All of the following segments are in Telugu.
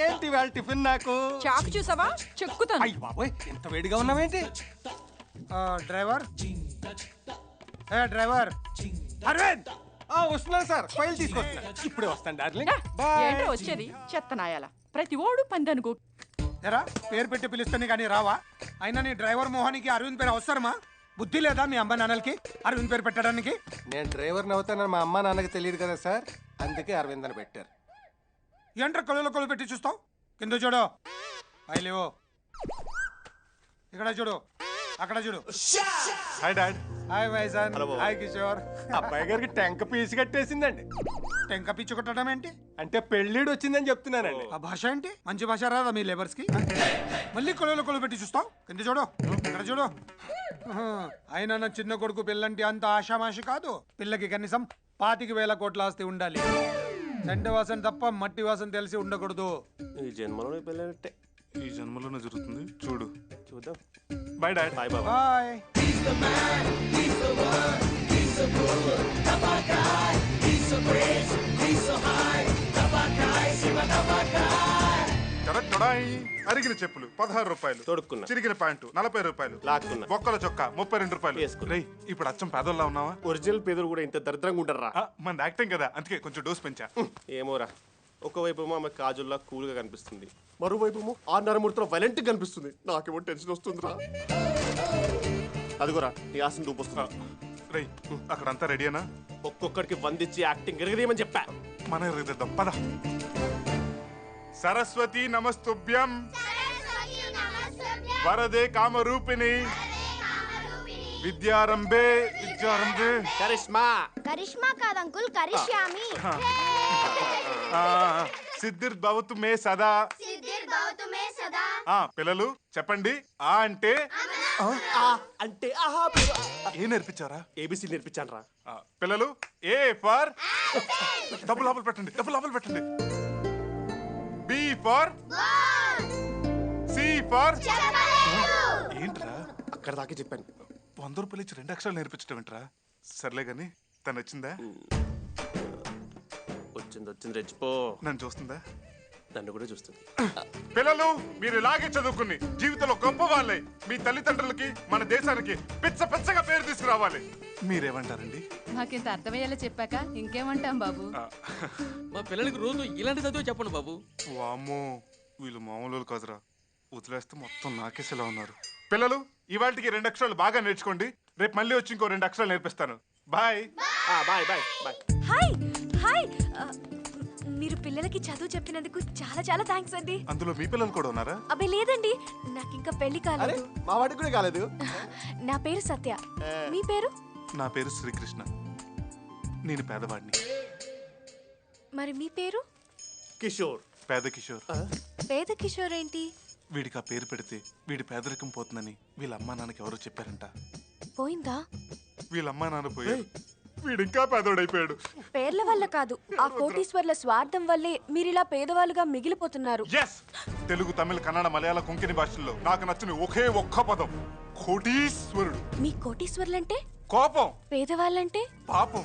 ఏంటి వాళ్ళ టిఫిన్ నాకు చాకు చూసావా చెక్కుతాను. అయ్య బాబోయ్ ఎంత వేడిగా ఉన్నావేంటి? డ్రైవర్ డ్రైవర్ అరవింద్ వస్తున్నాను సార్, ఫైల్ తీసుకొస్తున్నా. ఇప్పుడే వస్తాను డార్లింగ్. ఏంటో వచ్చేది చెత్తనాయాల. ప్రతి ఓడు పందనుకో. ఎరా పేరు పెట్టి పిలుస్తాను కానీ రావా? అయినా నీ డ్రైవర్ మోహన్కి అరవింద్ పేరు అవసరమా? బుద్ధి లేదా మీ అమ్మ నాన్నలకి అరవింద్ పేరు పెట్టడానికి? నేను డ్రైవర్ని అవుతానని మా అమ్మ నాన్నకి తెలియదు కదా సార్, అందుకే అరవింద్ అని పెట్టారు. ఏంట్రా కొలు పెట్టి చూస్తావు? కింద చూడు, లేవు. ఇక్కడ చూడు, అక్కడ చూడు. Hi dad. హాయ్ వైజాన్. హాయ్ కిషోర్. అబ్బాయి గారికి టెంక పీసు కట్టేసిందండి. టెంక పిచ్చు కొట్టడం ఏంటి? అంటే పెళ్ళిడు వచ్చిందని చెప్తున్నానండి. ఆ భాష ఏంటి? మంచి భాష రాదా మీ లేబర్స్ కి? మళ్ళీ కొలు పెట్టి చూస్తావు? కింద చూడు, ఇక్కడ చూడు. అయినా నా చిన్న కొడుకు పిల్లంటే అంత ఆషామాషి కాదు. పిల్లకి కనీసం 25,000 కోట్ల ఆస్తి ఉండాలి. చెండ వాసన తప్ప మట్టి వాసన తెలిసి ఉండకూడదు. ఈ జన్మలో పెళ్ళంటే ఈ జన్మలోనే జరుగుతుంది, చూడు. చూద్దాం. Bye dad. బాయ్ బాబా. బాయ్. అరిగిన చెప్పులు 16 రూపాయలు, తొడుక్కున్నా. చిరిగిన ప్యాంటు 40 రూపాయలు, లాక్కున్నా. బొక్కల చొక్కా 32 రూపాయలు. వేసుకున్నా. రేయ్, ఇప్పుడు అచ్చం పేదోళ్ళ ఉన్నావా? ఒరిజినల్ పేదలు కూడా ఇంత దరిద్రంగా ఉంటారా? మన యాక్టింగ్ కదా, అందుకే కొంచెం డోస్ పెంచా. ఏమోరా, ఒకవైపు ఆమె కాజుల్లా కూల్ గా కనిపిస్తుంది, మరోవైపు ఆ నరమూర్తిలో వైలెంట్ గా కనిపిస్తుంది. నాకేమో టెన్షన్ వస్తుందిరా. అదిగోరా నీ ఆశను చూపిస్తున్నా. రేయ్, అక్కడంతా రెడీనా? ఒక్కొక్కడికి 100 ఇచ్చి యాక్టింగ్ ఎరగదేమని చెప్పా. మన ఎరుగుదిద్దాం పద. సరస్వతి నమస్తుభ్యం వరదే కామరూపిణి విద్యారంభే కరిష్మా. కరిష్మా కాదు అంకుల్, కరిష్యామి. సిద్ధిర్భవతు మే సదా. పిల్లలు చెప్పండి, ఆ అంటే అంటే ఏ నేర్పించారా? ఏబిసి నేర్పించాను రా. పిల్లలు ఏ ఫర్ డబ్బు లోపల పెట్టండి, డబ్బు లోపల పెట్టండి. బి ఫర్ సి ఫర్ ఏంట్రా? అక్కడ దాకా చెప్పాను. 100 రూపాయలు ఇచ్చి 2 అక్షరాలు నేర్పించడం ఏంట్రా? సర్లే గాని తను వచ్చిందా? వచ్చింది రెచ్చిపో. నన్ను చూస్తుందా? నన్ను కూడా చూస్తుంది. పిల్లలు మీరు ఇలాగే చదువుకుని జీవితంలో గొప్ప వాళ్ళే మీ తల్లిదండ్రులకి మన దేశానికి పిచ్చగా పేరు తీసుకురావాలి. మీరేమంటారండి? మాకింత అర్థమయ్యేలా చెప్పాక ఇంకేమంటాం బాబు. మా పిల్లలకి రోజు ఇలాంటి చదువు చెప్పండి బాబు. వామ్మో, వీళ్ళు మామూలు కాదురా. వదిలేస్తే మొత్తం నాకేసేలా ఉన్నారు. పిల్లలు ఇవాళకి 2 అక్షరాలు బాగా నేర్చుకోండి. రేపు మళ్ళీ వచ్చి ఇంకో 2 అక్షరాలు నేర్పిస్తాను. Bye. Bye bye bye. Hi hi. మీరు పిల్లలకి చదువు చెప్పినందుకు చాలా చాలా థ్యాంక్స్ అండి. అందులో మీ పిల్లలు కూడా ఉన్నారా? అబ్బే లేదండి, నాకు ఇంకా పెళ్లి కాలేదు. మా వాడికి కూడా కాలేదు. నా పేరు సత్య. మీ పేరు? నా పేరు శ్రీకృష్ణ. నేను పేదవాడిని. మరి మీ పేరు? కిషోర్. పేద కిషోర్. పేద కిషోర్ ఏంటి? వీడికి ఆ పేరు పెడితే వీడి పేదరికం పోతుందని వీళ్ళ అమ్మా నాన్నకి ఎవరో చెప్పారంట. పోయిందా? వీళ్ళ అమ్మా నాన్న పోయారు, వీడు ఇంకా పేదోడైపోయాడు. పేర్ల వల్ల కాదు, ఆ కోటీశ్వర్ల స్వార్థం వల్లే మీరిలా పేదవాళ్ళుగా మిగిలిపోతున్నారు. yes తెలుగు, తమిళ, కన్నడ, మలయాళ, కొంకణి భాషల్లో నాకు నచ్చిన ఒకే ఒక్క పదం కోటీశ్వరుడు. మీ కోటీశ్వర్లంటే? కోపం. పేదవాళ్ళంటే? పాపం.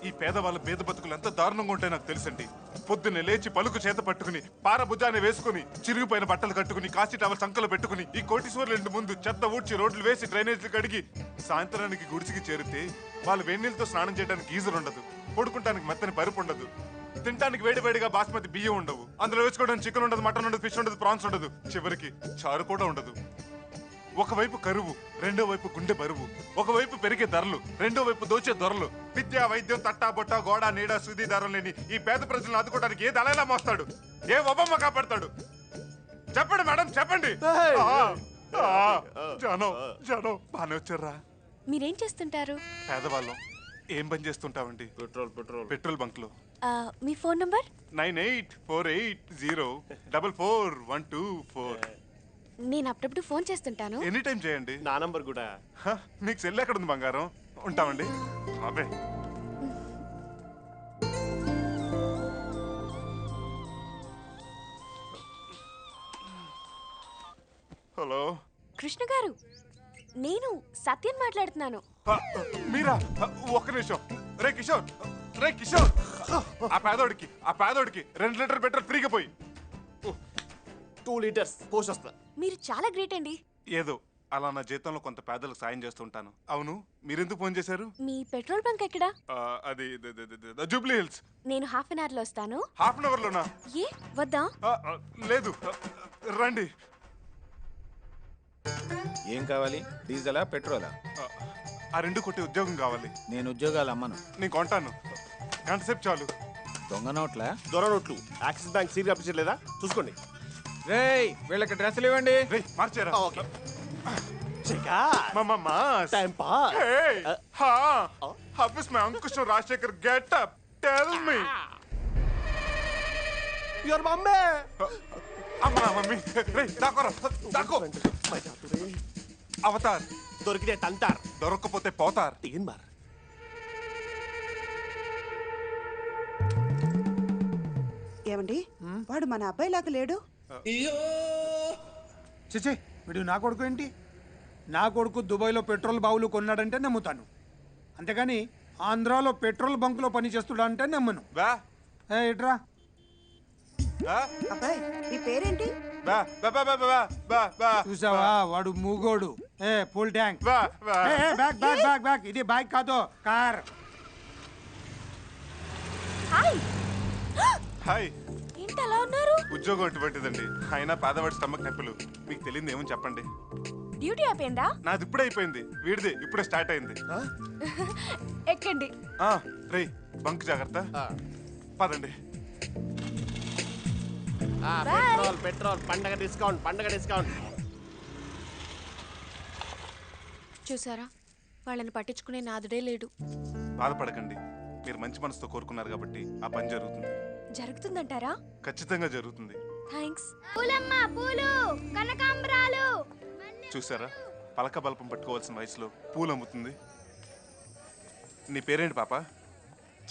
ఈ పేదవాళ్ళ పేద బతుకులు ఎంత దారుణంగా ఉంటాయో నాకు తెలుసండి. పొద్దున్నే లేచి పలుకు చేత పట్టుకుని పారభుజాన్ని వేసుకుని చిరిగిపోయిన బట్టలు కట్టుకుని కాశీ టవల్ సంకలు పెట్టుకుని ఈ కోటీశ్వర్ల ఇంటి ముందు చెత్త ఊడ్చి రోడ్లు వేసి డ్రైనేజీలు కడిగి సాయంత్రానికి గుడిసికి చేరితే వాళ్ళు వేణీళ్ళతో స్నానం చేయడానికి గీజర్ ఉండదు, పడుకుంటానికి మెత్తని పరుపు ఉండదు, తినడానికి వేడివేడిగా బాస్మతి బియ్యం ఉండవు, అందులో వేసుకోవడానికి చికెన్ ఉండదు, మటన్ ఉండదు, ఫిష్ ఉండదు, ప్రాన్స్ ఉండదు, చివరికి చారు కూడా ఉండదు. ఒకవైపు కరువు, రెండో వైపు గుండె బరువు, ఒకవైపు పెరిగే ధరలు, రెండో వైపు దోచే ధరలు. విద్యా, వైద్యం, తట్టా బొట్ట, గోడ, నీడ, సుది ధరలు లేని ఈ పేద ప్రజలను ఆదుకోవడానికి ఏ దళైలా మోస్తాడు? ఏ ఒబమ్మ కాపాడతాడు? చెప్పండి మేడం, చెప్పండి. జనం బానే వచ్చారా? మీరేం చేస్తుంటారు? పేదవాళ్ళం. ఏం పని చేస్తుంటావండి? పెట్రోల్ బంక్ లో. మీ ఫోన్ నంబర్? 9848044124. నేను అప్పుడప్పుడు ఫోన్ చేస్తుంటాను. ఎనీ టైం చేయండి. నా నంబర్ కూడా. నీకు సెల్ ఎక్కడ ఉంది బంగారం? ఉంటామండి. అబ్బే హలో కృష్ణ గారు, నేను సత్యం మాట్లాడుతున్నాను. మీరా? ఒక్క నిమిషం. రే కిషోర్, రే కిషోర్, ఆ పేదోడికి 2 లీటర్ పెట్రోల్ ఫ్రీగా పోయి 2 లీటర్స్ పోషొస్తా. మీరు చాలా గ్రేట్ అండి. ఏదో అలా నా జీతంలో కొంత పేదలకు సాయం చేస్తుంటాను. అవును, మీరెందుకు ఫోన్ చేశారు? మీ పెట్రోల్ బంక్ ఎక్కడా? అది జూబ్లీ హిల్స్. నేను హాఫ్ అన్ అవర్ లో వస్తాను. హాఫ్ అన్ అవర్ లోనా? ఏ వద్దా? లేదు, రండి. ఏం కావాలి? డీజిలా పెట్రోలా? ఆ 2 కొట్టి ఉద్యోగం కావాలి. నేను ఉద్యోగాలు అమ్మను. నేను కొంటాను, గంట సేపు చాలు. దొంగ నోట్లా? దొర నోట్లు. యాక్సిస్ బ్యాంక్ సీరియల్ ఆఫీసర్ లేదా చూసుకోండి. రేయ్, వీళ్ళకి డ్రెస్సులు ఇవ్వండి. రేయ్, మార్చారా? Okay. Time pass. How is my Uncle Rajshekhar get up? Tell me. Your mummy. అమ్మా మమ్మీ. రేయ్, దాకో. అవతార్. దొరికితే తంతార్, దొరక్కపోతే పోతార్. తీన్ మార్. ఏమండి, వాడు మన అబ్బాయిలాగా లేడు. చిచి, వీడు నా కొడుకు ఏంటి? నా కొడుకు దుబాయ్లో పెట్రోల్ బావులు కొన్నాడంటే నమ్ముతాను, అంతేగాని ఆంధ్రాలో పెట్రోల్ బంకులో పని చేస్తుడా నమ్మను. బా ఇట్రా. అబ్బాయి, నీ పేరేంటి? బా బా బా బా బా బా బా. చూసావా, వాడు మూగోడు. Full tank. బా బా. Back back back back. ఇది బైక్ కాదు, కార్. హాయ్. హాయ్. ఏంటి అలా ఉన్నారు? ఉద్యోగం అటువంటిదండి. అయినా పేదవాడి స్టమక్ నొప్పులు. మీకు తెలియదు ఏమని చెప్పండి. డ్యూటీ అయిపోయిందా? నాది ఇప్పుడే అయిపోయింది, వీడిది ఇప్పుడే స్టార్ట్ అయింది. ఎక్కండి. రేయ్, బంక్ జాగ్రత్త. పదండి. పెట్రోల్ పండగ డిస్కౌంట్. చూసారా, వాళ్ళని పట్టించుకునే నాదుడే లేడు. బాధపడకండి, మీరు మంచి మనసుతో కోరుకున్నారు కాబట్టి ఆ పని జరుగుతుంది. జరుగుతుందంటారా? ఖచ్చితంగా జరుగుతుంది. థ్యాంక్స్. పూలు కనకాంబరాలు. చూసారా, పలక బల్పం పట్టుకోవాల్సిన వయసులో పూలు అమ్ముతుంది. నీ పేరేంటి పాప?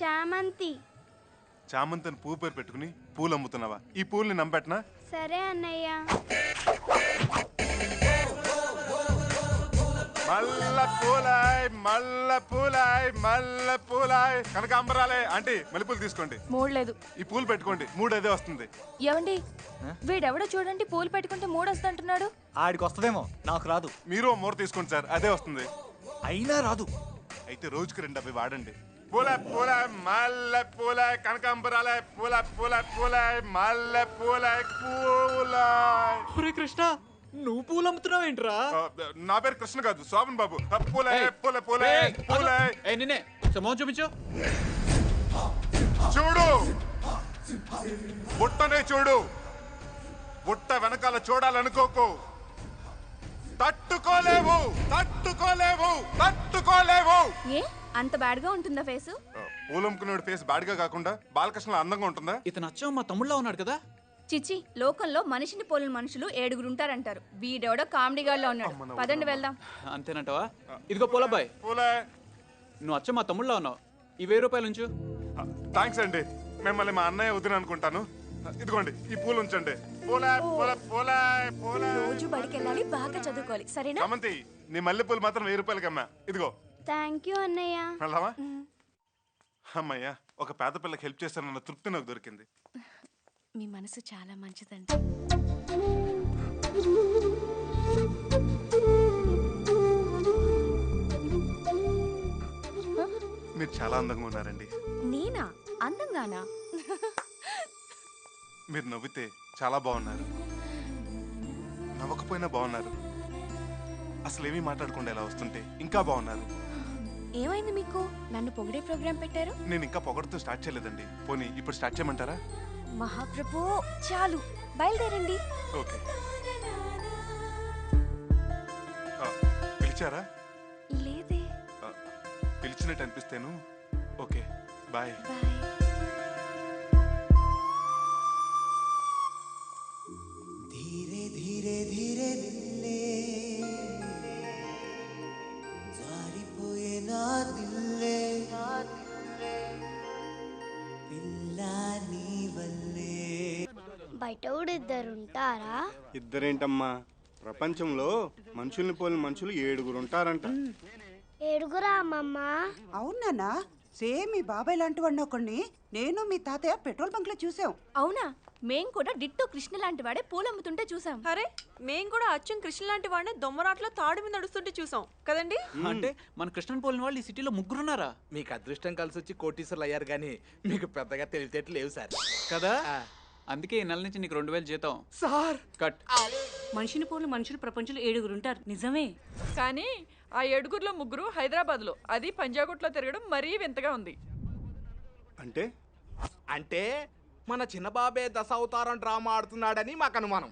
చామంతి. చామంతిని పువ్వు పేరు పెట్టుకుని పూలు అమ్ముతున్నావా? ఈ పూల్ని నమ్మెట్నా? సరే అన్నయ్య. మల్ల పూలాయ్ కనకాంబరాలే. ఆంటీ, మల్లెపూలు తీసుకోండి. మూడలేదు. ఈ పూలు పెట్టుకోండి, 3 అదే వస్తుంది. ఏమండి, వీడెవడో చూడండి పూలు పెట్టుకుంటే 3 వస్తుంటున్నాడు. ఆడికి వస్తుందేమో, నాకు రాదు. మీరు 3 తీసుకోండి సార్, అదే వస్తుంది. అయినా రాదు. అయితే రోజుకి 2 అవి వాడండి. పూల మల్లె పూల కనకాంబరాలే. పూల మల్లె పూల. కృష్ణ, నువ్వు పూలు అమ్ముతున్నావు ఏంట్రా? నా పేరు కృష్ణ కాదు, శోభన్ బాబు. పూల నిన్నే సమోహం చూపించు. చూడు, బుట్టనే చూడు. బుట్ట వెనకాల చూడాలనుకోకు. తట్టుకోలేవు. ఏ అంత బ్యాడ్ గా ఉంటుందా ఫేసు? పూలమ్ముకునేవాడి ఫేస్ బాడిగా కాకుండా బాలకృష్ణ అందంగా ఉంటుందా? ఇతను అచ్చం మా తమ్ముళ్ళ ఉన్నాడు కదా. చిచ్చి, లోకంలో మనిషిని పోలిన మనుషులు 7 ఉంటారంటారు. వీడెవడో కామెడీగాల్లో ఉన్నాడు. పదండి వెళ్దాం. అంతేనంటావా? ఇదిగో పూలబ్బాయ్, పూలే. నువ్వు అచ్చం మా తమ్ముళ్ళ ఉన్నావు. ఈ 1000 రూపాయలు ఉంచు. థ్యాంక్స్ అండి. మిమ్మల్ని మా అన్నయ్య వదిన అనుకుంటాను. ఇదిగోండి, ఈ పూలు ఉంచండి. రోజు బడికి వెళ్ళాలి, బాగా చదువుకోవాలి, సరేనా? సమంతి, నీ మల్లెపూలు మాత్రం 1000 రూపాయలకి అమ్మా. ఇదిగో. థ్యాంక్ యూ అన్నయ్య. వెళ్దామా? అమ్మయ్యా, ఒక పేద పిల్లకి హెల్ప్ చేస్తానన్న తృప్తి నాకు దొరికింది. మీ మనసు చాలా మంచిదండి. మీరు చాలా అందంగా ఉన్నారండి. నేనా అందంగానా? మీరు నవ్వితే చాలా బాగున్నారు, నవ్వకపోయినా బాగున్నారు, అసలు ఏమీ మాట్లాడకుండా ఇలా వస్తుంటే ఇంకా బాగున్నారు. ఏమైంది మీకు? నన్ను పొగిడే ప్రోగ్రాం పెట్టారు. నేను ఇంకా పొగడుతూ స్టార్ట్ చేయలేదండి. పోనీ ఇప్పుడు స్టార్ట్ చేయమంటారా? మహాప్రభు, చాలు, బయలుదేరండి. ఓకే. పిలిచారా? లేదే. పిలిచినట్టు అనిపిస్తేను. Okay, bye. బాయ్. धीरे धीरे धीरे दिल्ले जारिपोये ना दिल्ले पिल्ला नी वल्ले. బయట కూడా 2 ఉంటారా? ఇద్దరేంటమ్మా, ప్రపంచంలో మనుషుల్ని పోలిన మనుషులు 7 ఉంటారంట. 7 అమ్మమ్మ. అవునా? సేమ్ మీ బాబాయ్ లాంటి వాడిని ఒకడిని నేను మీ తాతయ్య పెట్రోల్ బంక్ లో చూసాం. అవునా? మేం కూడా డిట్టో కృష్ణ లాంటి వాడే పూలు అమ్ముతుంటే చూసాం. అరే మేం కూడా అచ్చం కృష్ణ లాంటి వాడిని దొమ్మరాట్లో తాడు మీద నడుస్తుంటే చూసాం కదండి. అంటే మన కృష్ణన్ పోలిన వాళ్ళు ఈ సిటీలో ముగ్గురున్నారా? మీకు అదృష్టం కలిసి వచ్చి కోటీశ్వర్లు అయ్యారు కానీ మీకు పెద్దగా తెలివితేటలు లేవు సార్. కదా అందుకే ఈ నెల నుంచి నీకు 2000 జీతం సార్. కట్. మనిషిని పోలు మనుషులు ప్రపంచంలో 7 ఉంటారు నిజమే. కానీ ఆ 7గురిలో 3 హైదరాబాద్లో, అది పంజాగుట్లో తిరగడం మరీ వింతగా ఉంది. అంటే అంటే మన చిన్న బాబే దశావతారం డ్రామా ఆడుతున్నాడని మాకు అనుమానం.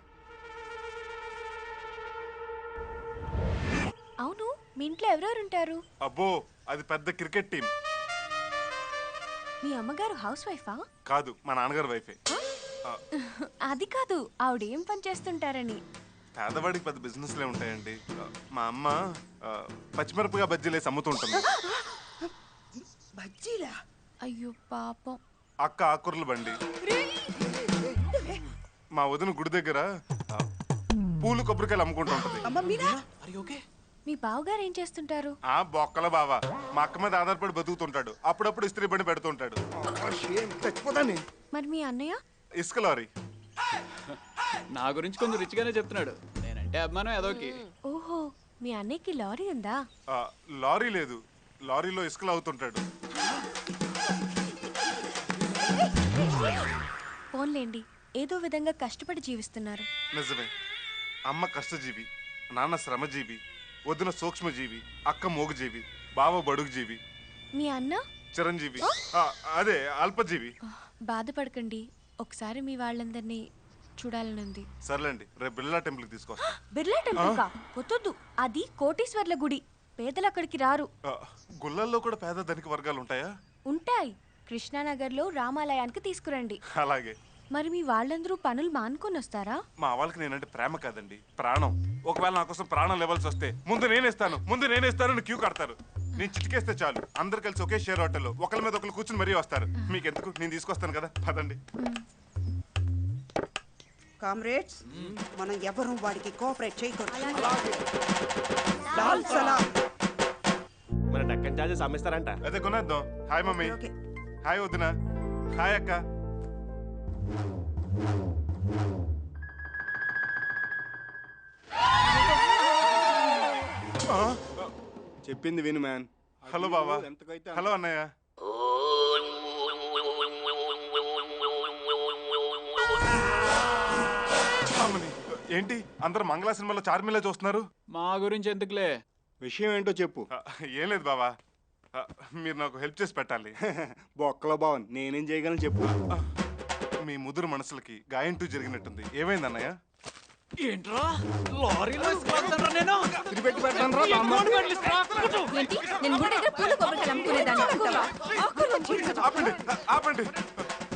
అవును మీ ఇంట్లో ఎవరెవరు ఉంటారు? అబ్బో అది పెద్ద క్రికెట్ టీం. మీ అమ్మగారు హౌస్ వైఫా? కాదు, మా నాన్నగారు వైఫే. అది కాదు, ఆవిడ ఏం పని చేస్తుంటారని. పేదవాడికి పెద్ద బిజినెస్లే ఉంటాయండి. మా అమ్మ పచ్చిమిరపగా బజ్జీలేసి అమ్ముతుంటుంది. బజ్జీలా? అయ్యో పాపం. అక్క ఆకుర్ల బండి. మా వదిన గుడి దగ్గర పూలు కొబ్బరికాయలు అమ్ముకుంటూ ఉంటది. మీ బావగారు ఏం చేస్తుంటారు? ఆ బొక్కల బావ మా అక్క మీద ఆధారపడి బతుకుతుంటాడు. అప్పుడప్పుడు ఇస్త్రీ బండి పెడుతుంటాడు. మరి మీ అన్నయ్య? ఇసుక లారీ. నా గురించి కొంచెం రిచ్గానే చెప్తున్నాడు. నేనంటే అభిమానం ఏదోకి. ఓహో మీ అన్నయ్యకి లారీ ఉందా? లారీ లేదు, లారీలో ఇసుకలు అవుతుంటాడు. పోన్లేండి, ఏదో విధంగా కష్టపడి జీవిస్తున్నారు. నిజమే. అమ్మ కష్టజీవి, నాన్న శ్రమజీవి, వదిన సూక్ష్మజీవి, అక్క మోగుజీవి, బావ బడుగుజీవి, మీ అన్న చిరంజీవి, అదే అల్పజీవి. బాధపడకండి, ఒకసారి మీ వాళ్ళందరినీ చూడాలనుంది. సర్లేండి, రేపు బిర్లా టెంపుల్కి తీసుకొస్తా. బిర్లా టెంపుల్ కా? వద్దు, అది కోటీశ్వర్ల గుడి, పేదలు అక్కడికి రారు. గుళ్ళల్లో కూడా పేద ధనిక వర్గాలు ఉంటాయా? ఉంటాయి. కృష్ణానగర్లో రామాలయానికి తీసుకురండి. అలాగే. మరి మీ వాళ్ళందరూ పనులు మానుకొని వస్తారా? మా వాళ్ళకి నేనంటే ప్రేమ కాదండి, ప్రాణం. ఒకవేళ నా కోసం ప్రాణం లెవెల్స్ వస్తే ముందు నేనేస్తాను క్యూ కడతారు. నేను చిటికేస్తే చాలు, అందరు కలిసి ఒకే షేర్ హోటల్లో ఒకరి మీద ఒకరు కూర్చుని మరీ వస్తారు. మీకు ఎందుకు, నేను తీసుకొస్తాను కదా, పదండి. కామ్రేడ్స్, మనం ఎవరు వాడికి కోఆపరేట్ చేయకూడదు. లాల్ సలాం. మన డక్కన్ చార్జెస్ అమ్మేస్తారంట. అదే కొనేద్దాం. Hi mummy. హాయ్ వదిన. హాయ్ అక్క. చెప్పింది విను మ్యాన్. హలో బావా. హలో అన్నయ్య. ఏంటి అందరు మంగళ సినిమాలో చార్మిలా చూస్తున్నారు? మా గురించి ఎందుకులే, విషయం ఏంటో చెప్పు. ఏం లేదు బావా, మీరు నాకు హెల్ప్ చేసి పెట్టాలి. బొక్కలో బావన్ నేనేం చేయగలను చెప్పు. మీ ముదురు మనసులకి గాయంటూ జరిగినట్టుంది. ఏమైంది అన్నయ్య? ఏంట్రా లారీలో నేను ఏంటి? నేను గుడి దగ్గర పూలు కొబ్బరికాయలు అమ్ముకునేదాన్ని. ఆపండి.